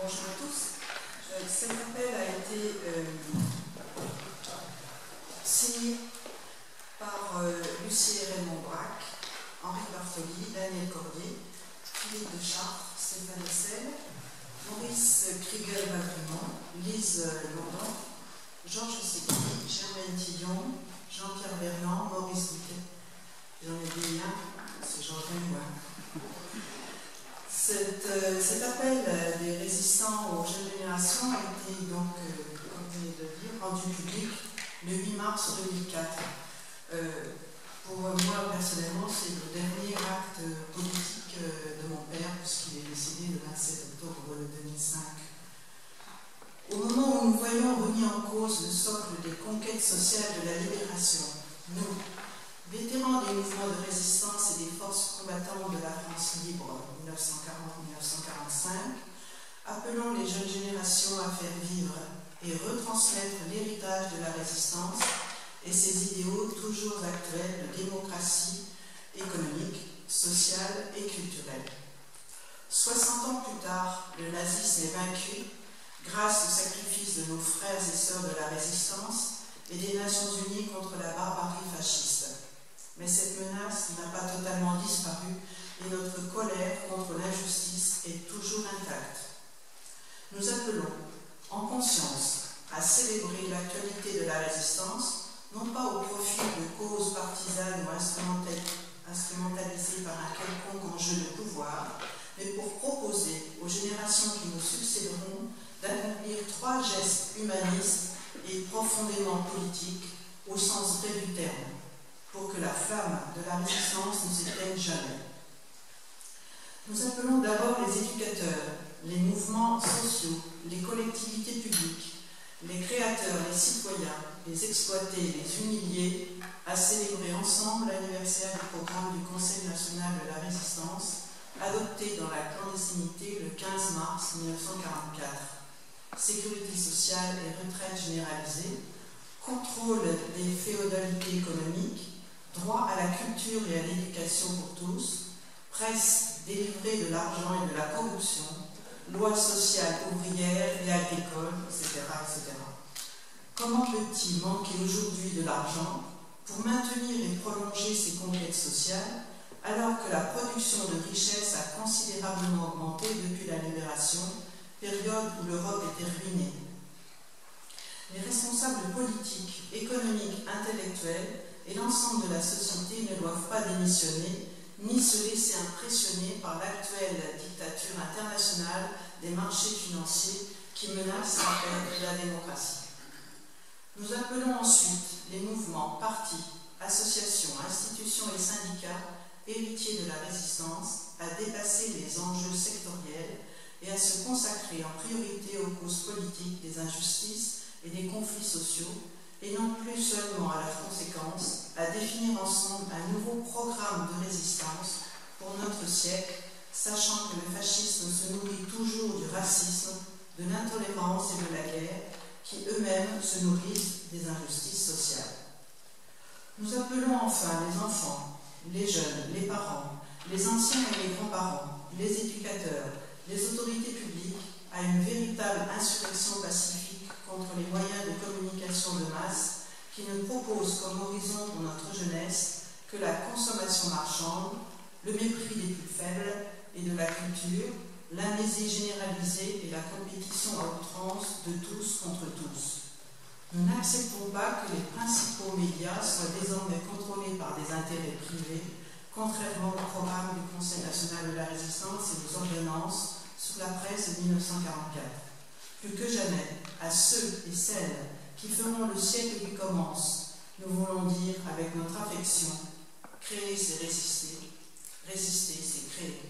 Bonjour à tous. Cet appel a été signé par Lucie et Raymond Braque, Henri Bartoli, Daniel Cordier, Philippe de Chartres, Stéphane Essel, Maurice Kriegel-Vadrimont, Lise London, Georges Segui, Germaine Tillon, Jean-Pierre Vernant, Maurice Bouquet. J'en ai dit un, c'est Jean-Pierre. Cet appel des résistants aux jeunes générations a été donc, comme vous venez de le dire, rendu public le 8 mars 2004. Pour moi, personnellement, c'est le dernier acte politique de mon père, puisqu'il est décédé le 27 octobre 2005. Au moment où nous voyons remis en cause le socle des conquêtes sociales de la libération, nous, vétérans des mouvements de résistance et des forces combattantes de la France libre 1940-1945, appelons les jeunes générations à faire vivre et retransmettre l'héritage de la résistance et ses idéaux toujours actuels de démocratie économique, sociale et culturelle. 60 ans plus tard, le nazisme est vaincu grâce au sacrifice de nos frères et sœurs de la résistance et des Nations Unies contre la barbarie fasciste. Mais cette menace n'a pas totalement disparu et notre colère contre l'injustice est toujours intacte. Nous appelons, en conscience, à célébrer l'actualité de la résistance, non pas au profit de causes partisanes ou instrumentalisées par un quelconque enjeu de pouvoir, mais pour proposer aux générations qui nous succéderont d'accomplir 3 gestes humanistes et profondément politiques au sens vrai du terme, pour que la flamme de la résistance ne s'éteigne jamais. Nous appelons d'abord les éducateurs, les mouvements sociaux, les collectivités publiques, les créateurs, les citoyens, les exploités, les humiliés, à célébrer ensemble l'anniversaire du programme du Conseil national de la résistance, adopté dans la clandestinité le 15 mars 1944. Sécurité sociale et retraite généralisée, contrôle des féodalités économiques, droit à la culture et à l'éducation pour tous, presse délivrée de l'argent et de la corruption, loi sociale ouvrière et agricole, etc., etc. Comment peut-il manquer aujourd'hui de l'argent pour maintenir et prolonger ces conquêtes sociales alors que la production de richesses a considérablement augmenté depuis la libération, période où l'Europe était ruinée? Les responsables politiques, économiques, intellectuels et l'ensemble de la société ne doivent pas démissionner ni se laisser impressionner par l'actuelle dictature internationale des marchés financiers qui menace la démocratie. Nous appelons ensuite les mouvements, partis, associations, institutions et syndicats héritiers de la résistance à dépasser les enjeux sectoriels et à se consacrer en priorité aux causes politiques des injustices et des conflits sociaux, et non plus seulement à leurs conséquences, à définir ensemble un nouveau programme de résistance pour notre siècle, sachant que le fascisme se nourrit toujours du racisme, de l'intolérance et de la guerre, qui eux-mêmes se nourrissent des injustices sociales. Nous appelons enfin les enfants, les jeunes, les parents, les anciens et les grands-parents, les éducateurs, les autorités publiques à une véritable insurrection pacifique contre les moyens de communication de masse qui ne proposent comme horizon pour notre jeunesse que la consommation marchande, le mépris des plus faibles et de la culture, l'amnésie généralisée et la compétition à outrance de tous contre tous. Nous n'acceptons pas que les principaux médias soient désormais contrôlés par des intérêts privés, contrairement au programme du Conseil national de la résistance et aux ordonnances sur la presse de 1944. Plus que jamais, à ceux et celles qui feront le siècle qui commence, nous voulons dire avec notre affection, créer c'est résister, résister c'est créer.